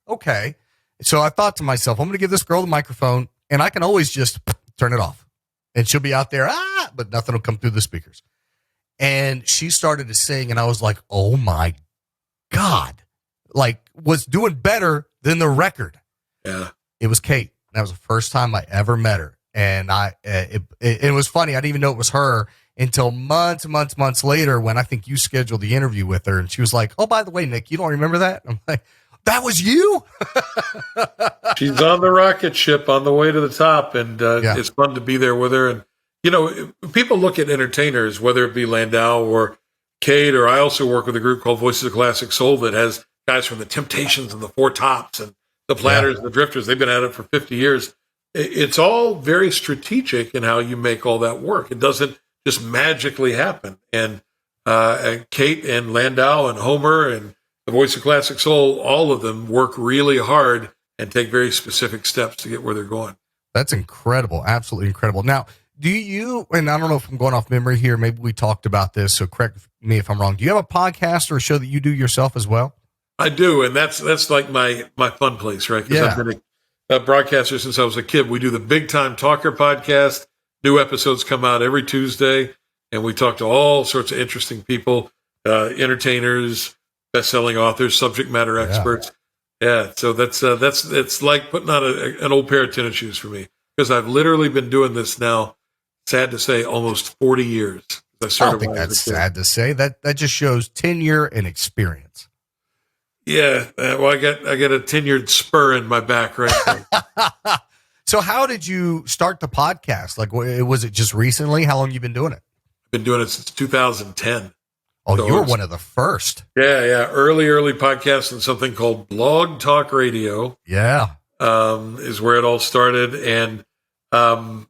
okay. So I thought to myself, I'm going to give this girl the microphone, and I can always just turn it off. And she'll be out there, but nothing will come through the speakers. And she started to sing, and I was like, oh my God, like was doing better than the record. Yeah. It was Kate. That was the first time I ever met her. And it was funny. I didn't even know it was her until months later when I think you scheduled the interview with her. And she was like, oh, by the way, Nick, you don't remember that? I'm like, that was you? She's on the rocket ship on the way to the top. And it's fun to be there with her. And, you know, people look at entertainers, whether it be Landau or Kate, or I also work with a group called Voices of Classic Soul that has guys from the Temptations and the Four Tops and the Platters and the Drifters. They've been at it for 50 years. It's all very strategic in how you make all that work. It doesn't just magically happen. And Kate and Landau and Homer and the Voice of Classic Soul, all of them work really hard and take very specific steps to get where they're going. That's incredible. Absolutely incredible. Now, do you, and I don't know if I'm going off memory here, maybe we talked about this, so correct me if I'm wrong. Do you have a podcast or a show that you do yourself as well? I do, and that's like my fun place, right? Because I've been a broadcaster since I was a kid. We do the Big Time Talker podcast. New episodes come out every Tuesday, and we talk to all sorts of interesting people, entertainers, best-selling authors, subject matter experts. Yeah, so that's it's like putting on an old pair of tennis shoes for me, because I've literally been doing this now, sad to say, almost 40 years. I don't think that's sad to say. That just shows tenure and experience. Yeah, well, I got a tenured spur in my back right now. So how did you start the podcast? Like, was it just recently? How long have you been doing it? I've been doing it since 2010. Oh, so you were one of the first. Yeah. Early podcast on something called Blog Talk Radio. Yeah. Is where it all started. And, and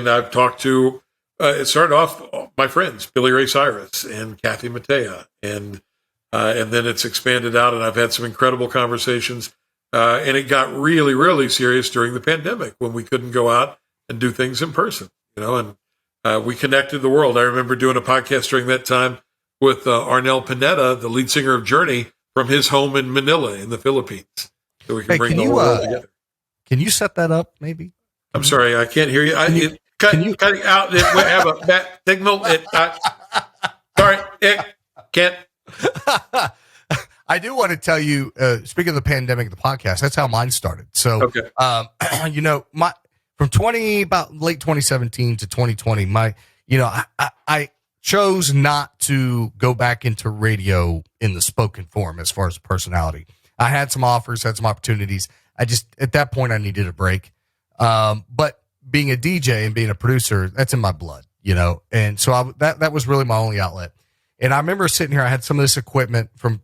I've talked to, it started off my friends, Billy Ray Cyrus and Kathy Mattea. And then it's expanded out, and I've had some incredible conversations. And it got really, really serious during the pandemic when we couldn't go out and do things in person, and we connected the world. I remember doing a podcast during that time with Arnel Pineda, the lead singer of Journey, from his home in Manila in the Philippines. So we can bring the whole world together. Can you set that up, maybe? I'm sorry, I can't hear you. Cutting out. We have a bad signal. Sorry, it can't. I do want to tell you, speaking of the pandemic, the podcast, that's how mine started. So, from about late 2017 to 2020, I chose not to go back into radio in the spoken form as far as personality. I had some offers, had some opportunities. At that point, I needed a break. But being a DJ and being a producer, that's in my blood, and so that was really my only outlet. And I remember sitting here, I had some of this equipment from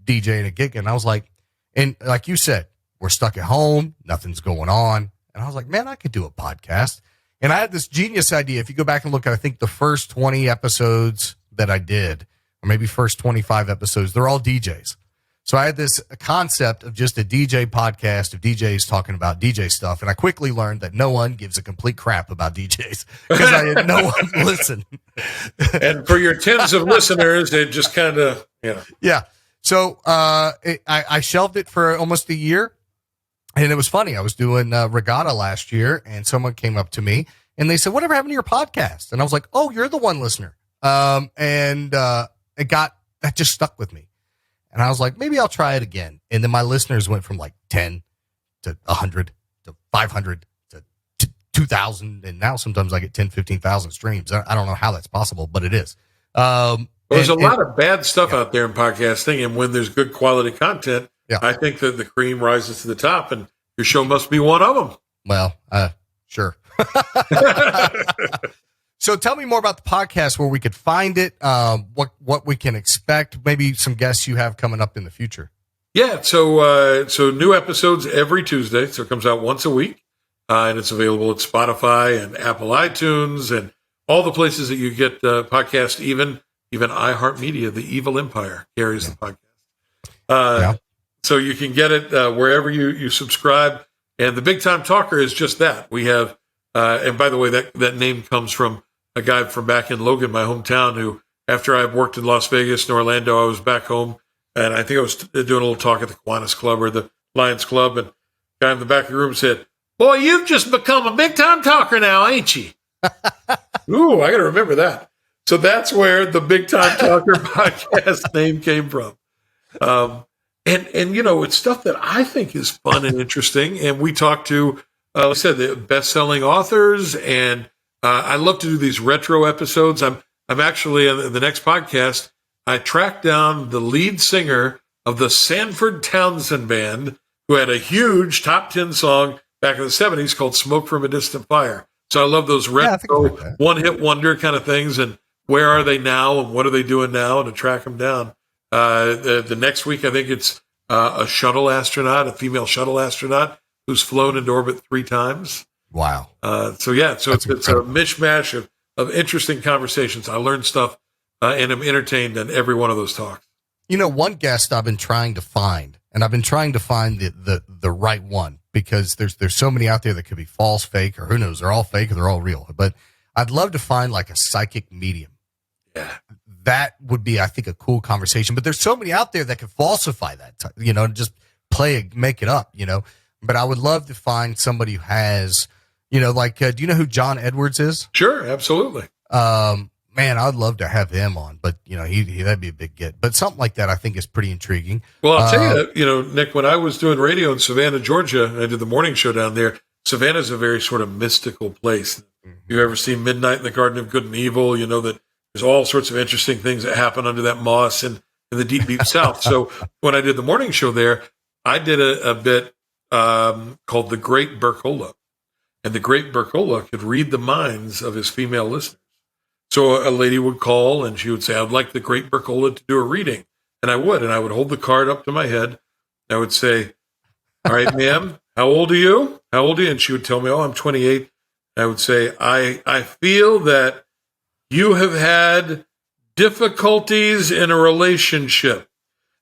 DJing a gig, and I was like, and like you said, we're stuck at home, nothing's going on. And I was like, man, I could do a podcast. And I had this genius idea. If you go back and look at, I think the first 20 episodes that I did, or maybe first 25 episodes, they're all DJs. So I had this concept of just a DJ podcast of DJs talking about DJ stuff. And I quickly learned that no one gives a complete crap about DJs because I had no one listen. And for your tens of listeners, it just kind of, Yeah. So I shelved it for almost a year. And it was funny. I was doing Regatta last year, and someone came up to me and they said, whatever happened to your podcast? And I was like, oh, you're the one listener. That just stuck with me. And I was like, maybe I'll try it again. And then my listeners went from like 10 to 100 to 500 to 2,000. And now sometimes I get 10, 15,000 streams. I don't know how that's possible, but it is. There's a lot of bad stuff out there in podcasting. And when there's good quality content, I think that the cream rises to the top, and your show must be one of them. Well, sure. So tell me more about the podcast, where we could find it, what we can expect, maybe some guests you have coming up in the future. Yeah, so new episodes every Tuesday. So it comes out once a week, and it's available at Spotify and Apple iTunes and all the places that you get podcasts, even iHeartMedia, the evil empire, carries the podcast. So you can get it wherever you subscribe. And the Big Time Talker is just that. We have, and by the way, that name comes from a guy from back in Logan, my hometown, who, after I worked in Las Vegas and Orlando, I was back home. And I think I was doing a little talk at the Kiwanis Club or the Lions Club. And the guy in the back of the room said, boy, you've just become a big time talker now, ain't you? Ooh, I got to remember that. So that's where the Big Time Talker podcast name came from. And you know, it's stuff that I think is fun and interesting. And we talk to, like I said, the best-selling authors, and I love to do these retro episodes. I'm actually in the next podcast. I tracked down the lead singer of the Sanford Townsend Band, who had a huge top 10 song back in the 70s called "Smoke from a Distant Fire." So I love those retro one-hit wonder kind of things, and where are they now, and what are they doing now, and to track them down. The next week, I think it's a shuttle astronaut, a female shuttle astronaut who's flown into orbit 3 times. Wow. So it's a mishmash of interesting conversations. I learned stuff and I'm entertained in every one of those talks. You know, one guest I've been trying to find, and I've been trying to find the right one, because there's so many out there that could be false, fake, or who knows, they're all fake or they're all real. But I'd love to find like a psychic medium. Yeah. That would be, I think, a cool conversation. But there's so many out there that could falsify that, just make it up, But I would love to find somebody who has, like, do you know who John Edwards is? Sure, absolutely. Man, I'd love to have him on, but he that'd be a big get. But something like that, I think, is pretty intriguing. Well, I'll tell you, Nick, when I was doing radio in Savannah, Georgia, I did the morning show down there. Savannah's a very sort of mystical place. Mm-hmm. You ever seen Midnight in the Garden of Good and Evil? You know that there's all sorts of interesting things that happen under that moss in the deep, deep South. So when I did the morning show there, I did a bit called The Great Burke. And the Great Burke could read the minds of his female listeners. So a lady would call and she would say, "I'd like the Great Burke to do a reading." And I would hold the card up to my head. I would say, "All right, ma'am, how old are you? How old are you?" And she would tell me, "Oh, I'm 28. I would say, I feel that you have had difficulties in a relationship."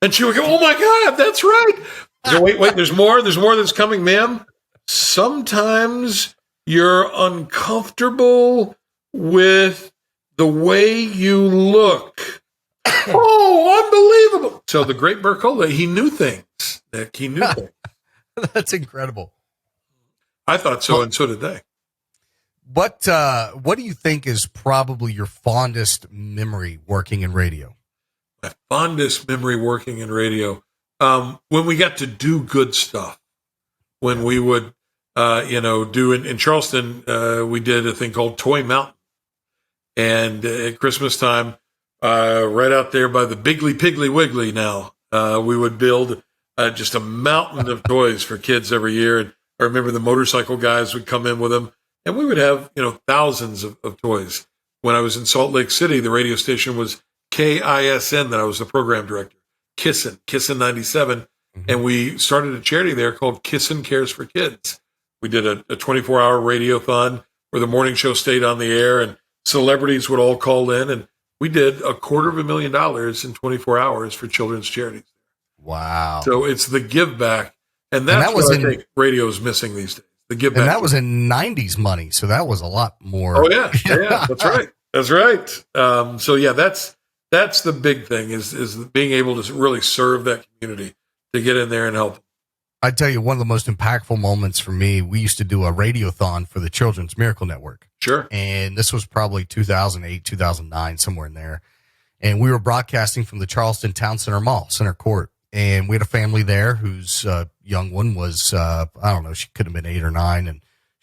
And she would go, "Oh my God, that's right." I go, wait, there's more that's coming, ma'am. Sometimes you're uncomfortable with the way you look. Oh, unbelievable. So the Great Burke, he knew things. Nick, he knew things. That's incredible. I thought so, and so did they. What do you think is probably your fondest memory working in radio? My fondest memory working in radio, when we got to do good stuff. When we would, do in Charleston, we did a thing called Toy Mountain. And at Christmas time, right out there by the Biggly Piggly Wiggly now, we would build just a mountain of toys for kids every year. And I remember the motorcycle guys would come in with them, and we would have, thousands of toys. When I was in Salt Lake City, the radio station was KISN, that I was the program director, Kissin 97. Mm-hmm. And we started a charity there called Kissin Cares for Kids. We did a 24-hour radiothon where the morning show stayed on the air and celebrities would all call in. And we did $250,000 in 24 hours for children's charities. Wow. So it's the give back. And that's what I think radio is missing these days. The give back. And that was in 90s money. So that was a lot more. Oh, yeah. Yeah, that's right. That's right. That's the big thing is being able to really serve that community, to get in there and help. I tell you, one of the most impactful moments for me, we used to do a radiothon for the Children's Miracle Network. Sure. And this was probably 2008, 2009, somewhere in there. And we were broadcasting from the Charleston Town Center Mall, Center Court. And we had a family there whose young one was, I don't know, she could have been 8 or 9. And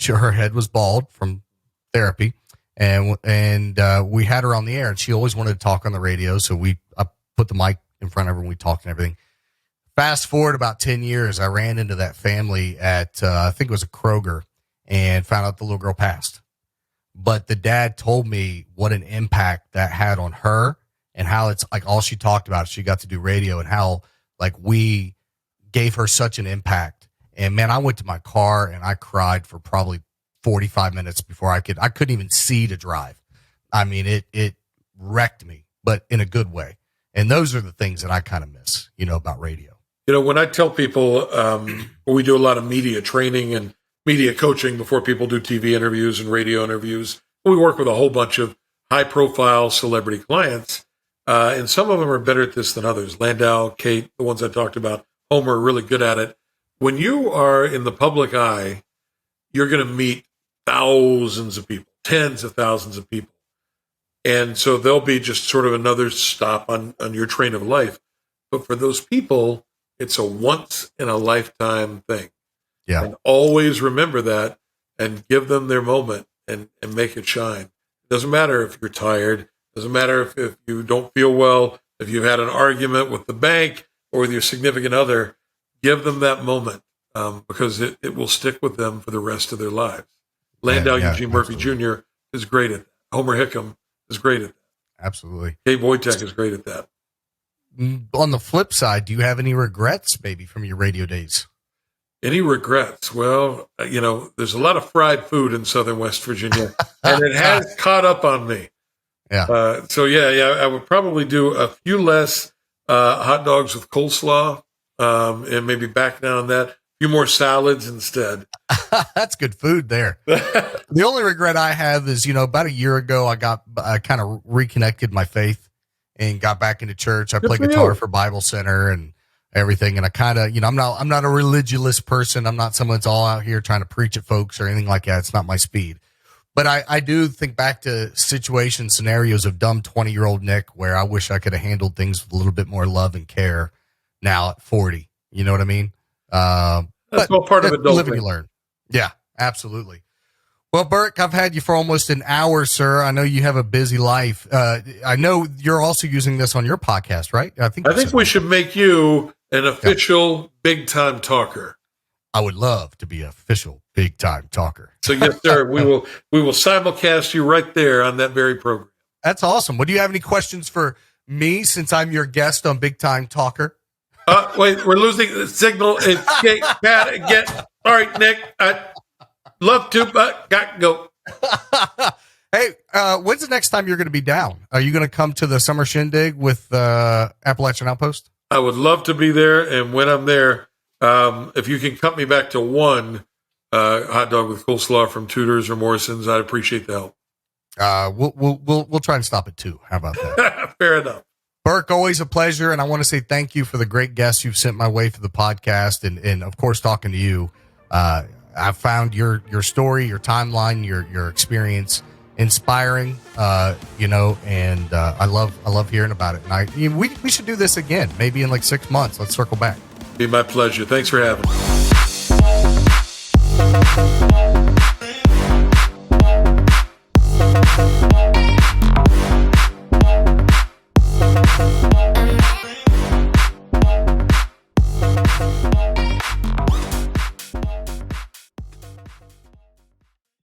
her head was bald from therapy. And we had her on the air, and she always wanted to talk on the radio. So I put the mic in front of her and we talked and everything. Fast forward about 10 years, I ran into that family at, I think it was a Kroger, and found out the little girl passed. But the dad told me what an impact that had on her, and how it's like all she talked about, she got to do radio, and how like we gave her such an impact. And man, I went to my car and I cried for probably 45 minutes before I couldn't even see to drive. I mean, it wrecked me, but in a good way. And those are the things that I kind of miss, about radio. When I tell people, we do a lot of media training and media coaching before people do TV interviews and radio interviews. We work with a whole bunch of high-profile celebrity clients, and some of them are better at this than others. Landau, Kate, the ones I talked about, Homer, are really good at it. When you are in the public eye, you're going to meet thousands of people, tens of thousands of people. And so they'll be just sort of another stop on your train of life. But for those people, it's a once in a lifetime thing. Yeah. And always remember that and give them their moment and make it shine. It doesn't matter if you're tired. It doesn't matter if you don't feel well, if you had an argument with the bank or with your significant other, give them that moment because it will stick with them for the rest of their lives. Landau Eugene Murphy Jr. is great at that. Homer Hickam is great at that. Absolutely. Kate Wojtek is great at that. On the flip side, do you have any regrets maybe from your radio days? Any regrets? Well, there's a lot of fried food in Southern West Virginia, and it has caught up on me. Yeah. I would probably do a few less hot dogs with coleslaw, and maybe back down on that. A few more salads instead. That's good food there. The only regret I have is, about a year ago, I kind of reconnected my faith and got back into church. I play guitar for Bible Center and everything. And I kind of, I'm not a religious person. I'm not someone that's all out here trying to preach at folks or anything like that. It's not my speed. But I do think back to scenarios of dumb 20-year-old Nick where I wish I could have handled things with a little bit more love and care now at 40. You know what I mean? That's all part of adulting. Live and you learn. Yeah, absolutely. Well, Burke, I've had you for almost an hour, sir. I know you have a busy life. I know you're also using this on your podcast, right? I think we should make you an official big-time talker. I would love to be an official big-time talker. So, yes, sir, we will simulcast you right there on that very program. That's awesome. Well, do you have any questions for me since I'm your guest on Big Time Talker? Wait, we're losing the signal. All right, Nick. I'd love to, but got to go. Hey, when's the next time you're going to be down? Are you going to come to the summer shindig with Appalachian Outpost? I would love to be there, and when I'm there, if you can cut me back to one hot dog with coleslaw from Tudor's or Morrison's, I'd appreciate the help. We'll try and stop at 2. How about that? Fair enough. Burke, always a pleasure, and I want to say thank you for the great guests you've sent my way for the podcast, and of course, talking to you. I found your story, your timeline, your experience inspiring, and I love hearing about it. And we should do this again, maybe in like 6 months. Let's circle back. Be my pleasure. Thanks for having me.